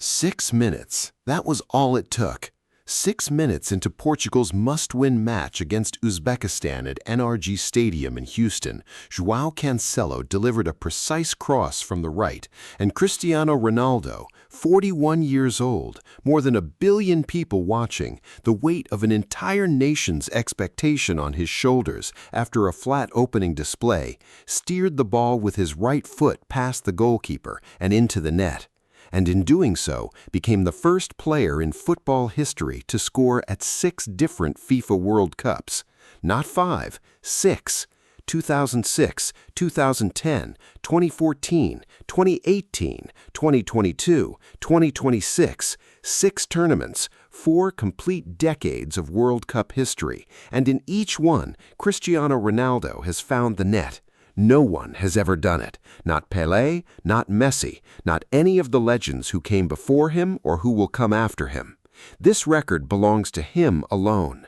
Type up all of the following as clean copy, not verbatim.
6 minutes. That was all it took. 6 minutes into Portugal's must-win match against Uzbekistan at NRG Stadium in Houston, João Cancelo delivered a precise cross from the right, and Cristiano Ronaldo, 41 years old, more than 1 billion people watching, the weight of an entire nation's expectation on his shoulders after a flat opening display, steered the ball with his right foot past the goalkeeper and into the net, and in doing so became the first player in football history to score at 6 different FIFA World Cups. Not 5, 6. 2006, 2010, 2014, 2018, 2022, 2026, 6 tournaments, 4 complete decades of World Cup history, and in each one, Cristiano Ronaldo has found the net. No one has ever done it. Not Pelé, not Messi, not any of the legends who came before him or who will come after him. This record belongs to him alone.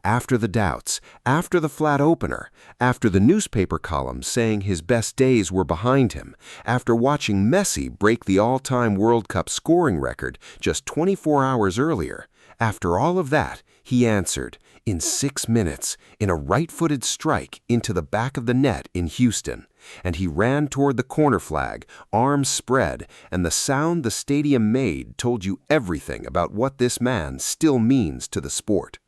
After the doubts, after the flat opener, after the newspaper columns saying his best days were behind him, after watching Messi break the all-time World Cup scoring record just 24 hours earlier, after all of that, he answered, in 6 minutes, in a right-footed strike into the back of the net in Houston, and he ran toward the corner flag, arms spread, and the sound the stadium made told you everything about what this man still means to the sport.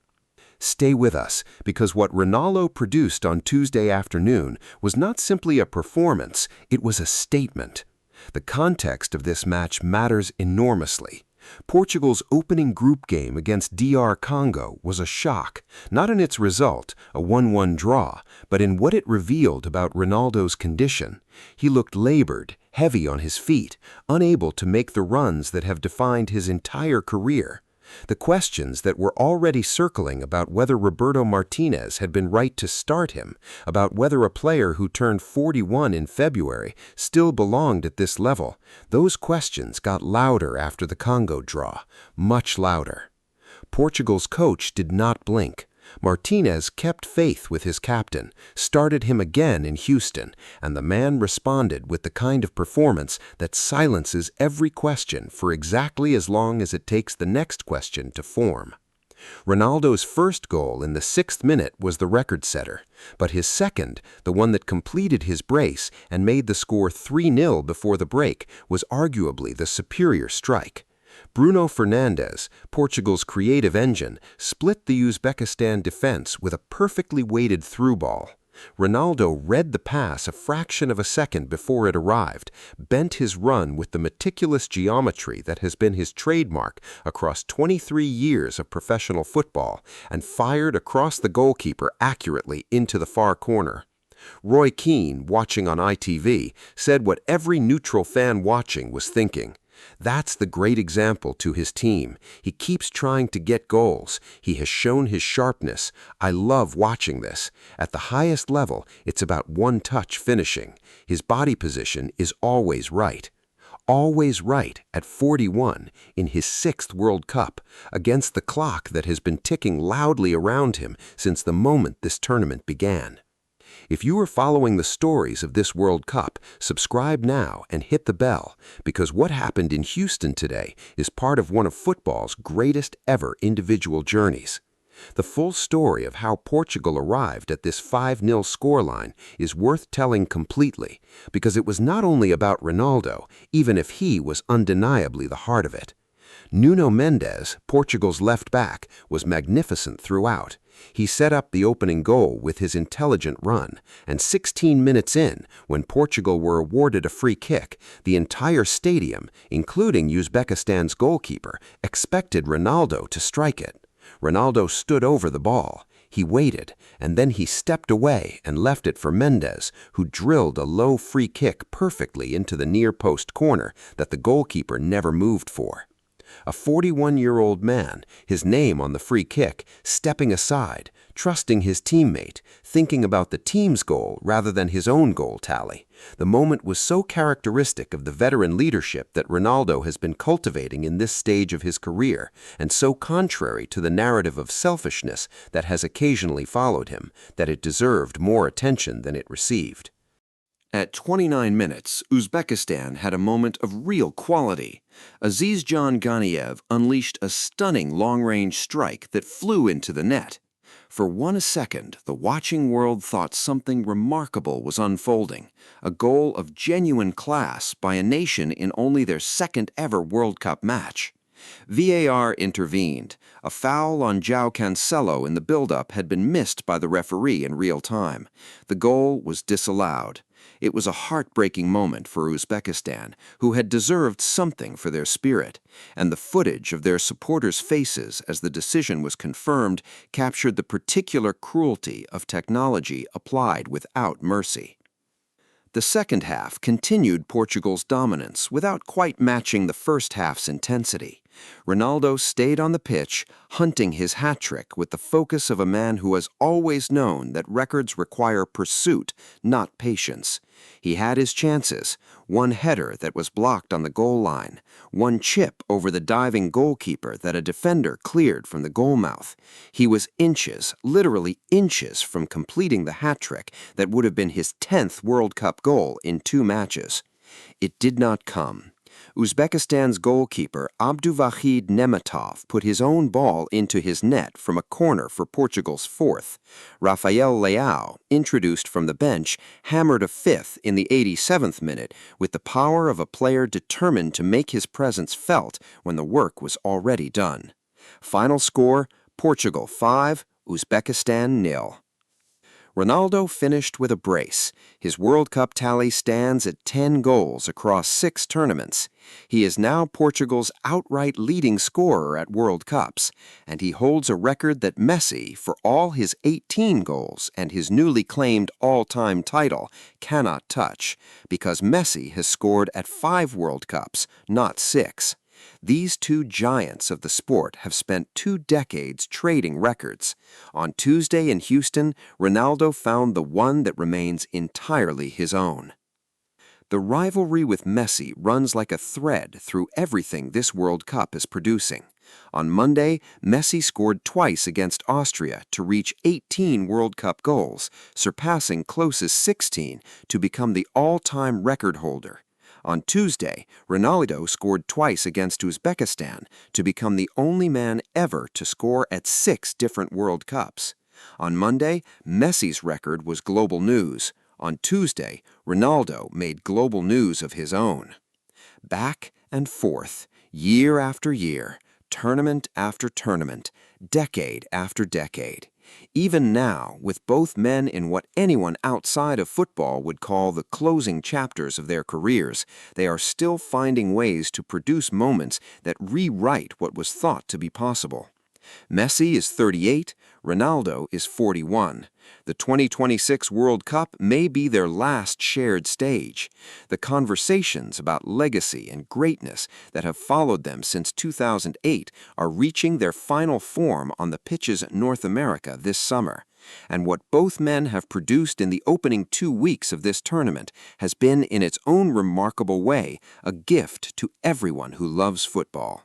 Stay with us, because what Ronaldo produced on Tuesday afternoon was not simply a performance, it was a statement. The context of this match matters enormously. Portugal's opening group game against DR Congo was a shock, not in its result, a 1-1 draw, but in what it revealed about Ronaldo's condition. He looked labored, heavy on his feet, unable to make the runs that have defined his entire career. The questions that were already circling about whether Roberto Martinez had been right to start him, about whether a player who turned 41 in February still belonged at this level, those questions got louder after the Congo draw, much louder. Portugal's coach did not blink. Martinez kept faith with his captain, started him again in Houston, and the man responded with the kind of performance that silences every question for exactly as long as it takes the next question to form. Ronaldo's first goal in the 6th minute was the record setter, but his second, the one that completed his brace and made the score 3-0 before the break, was arguably the superior strike. Bruno Fernandes, Portugal's creative engine, split the Uzbekistan defense with a perfectly weighted through ball. Ronaldo read the pass a fraction of a second before it arrived, bent his run with the meticulous geometry that has been his trademark across 23 years of professional football, and fired across the goalkeeper accurately into the far corner. Roy Keane, watching on ITV, said what every neutral fan watching was thinking. That's the great example to his team. He keeps trying to get goals. He has shown his sharpness. I love watching this. At the highest level, it's about one-touch finishing. His body position is always right. Always right at 41 in his 6th World Cup, against the clock that has been ticking loudly around him since the moment this tournament began. If you are following the stories of this World Cup, subscribe now and hit the bell, because what happened in Houston today is part of one of football's greatest ever individual journeys. The full story of how Portugal arrived at this 5-0 scoreline is worth telling completely, because it was not only about Ronaldo, even if he was undeniably the heart of it. Nuno Mendes, Portugal's left back, was magnificent throughout. He set up the opening goal with his intelligent run, and 16 minutes in, when Portugal were awarded a free kick, the entire stadium, including Uzbekistan's goalkeeper, expected Ronaldo to strike it. Ronaldo stood over the ball. He waited, and then he stepped away and left it for Mendes, who drilled a low free kick perfectly into the near-post corner that the goalkeeper never moved for. A 41-year-old man, his name on the free kick, stepping aside, trusting his teammate, thinking about the team's goal rather than his own goal tally. The moment was so characteristic of the veteran leadership that Ronaldo has been cultivating in this stage of his career, and so contrary to the narrative of selfishness that has occasionally followed him, that it deserved more attention than it received. At 29 minutes, Uzbekistan had a moment of real quality. Azizjan Ghaniev unleashed a stunning long-range strike that flew into the net. For 1 second, the watching world thought something remarkable was unfolding, a goal of genuine class by a nation in only their second-ever World Cup match. VAR intervened. A foul on João Cancelo in the build-up had been missed by the referee in real time. The goal was disallowed. It was a heartbreaking moment for Uzbekistan, who had deserved something for their spirit, and the footage of their supporters' faces as the decision was confirmed captured the particular cruelty of technology applied without mercy. The second half continued Portugal's dominance without quite matching the first half's intensity. Ronaldo stayed on the pitch, hunting his hat-trick with the focus of a man who has always known that records require pursuit, not patience. He had his chances, one header that was blocked on the goal line, one chip over the diving goalkeeper that a defender cleared from the goalmouth. He was inches, literally inches, from completing the hat-trick that would have been his 10th World Cup goal in 2 matches. It did not come. Uzbekistan's goalkeeper Abdulvahid Nematov put his own ball into his net from a corner for Portugal's 4th. Rafael Leao, introduced from the bench, hammered a 5th in the 87th minute with the power of a player determined to make his presence felt when the work was already done. Final score, Portugal 5, Uzbekistan 0. Ronaldo finished with a brace. His World Cup tally stands at 10 goals across 6 tournaments. He is now Portugal's outright leading scorer at World Cups, and he holds a record that Messi, for all his 18 goals and his newly claimed all-time title, cannot touch, because Messi has scored at 5 World Cups, not 6. These two giants of the sport have spent 2 decades trading records. On Tuesday in Houston, Ronaldo found the one that remains entirely his own. The rivalry with Messi runs like a thread through everything this World Cup is producing. On Monday, Messi scored twice against Austria to reach 18 World Cup goals, surpassing Klose's 16 to become the all-time record holder. On Tuesday, Ronaldo scored twice against Uzbekistan to become the only man ever to score at 6 different World Cups. On Monday, Messi's record was global news. On Tuesday, Ronaldo made global news of his own. Back and forth, year after year, tournament after tournament, decade after decade. Even now, with both men in what anyone outside of football would call the closing chapters of their careers, they are still finding ways to produce moments that rewrite what was thought to be possible. Messi is 38, Ronaldo is 41. The 2026 World Cup may be their last shared stage. The conversations about legacy and greatness that have followed them since 2008 are reaching their final form on the pitches in North America this summer. And what both men have produced in the opening 2 weeks of this tournament has been, in its own remarkable way, a gift to everyone who loves football.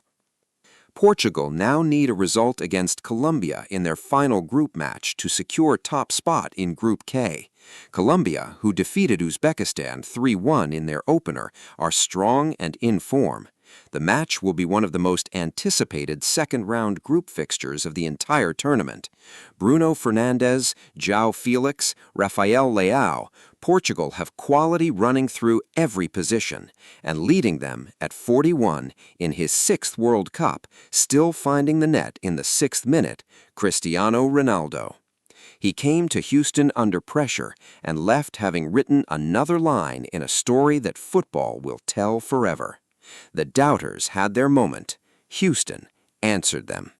Portugal now need a result against Colombia in their final group match to secure top spot in Group K. Colombia, who defeated Uzbekistan 3-1 in their opener, are strong and in form. The match will be one of the most anticipated second-round group fixtures of the entire tournament. Bruno Fernandes, João Felix, Rafael Leao, Portugal have quality running through every position, and leading them at 41 in his 6th World Cup, still finding the net in the 6th minute, Cristiano Ronaldo. He came to Houston under pressure and left having written another line in a story that football will tell forever. The doubters had their moment. Houston answered them.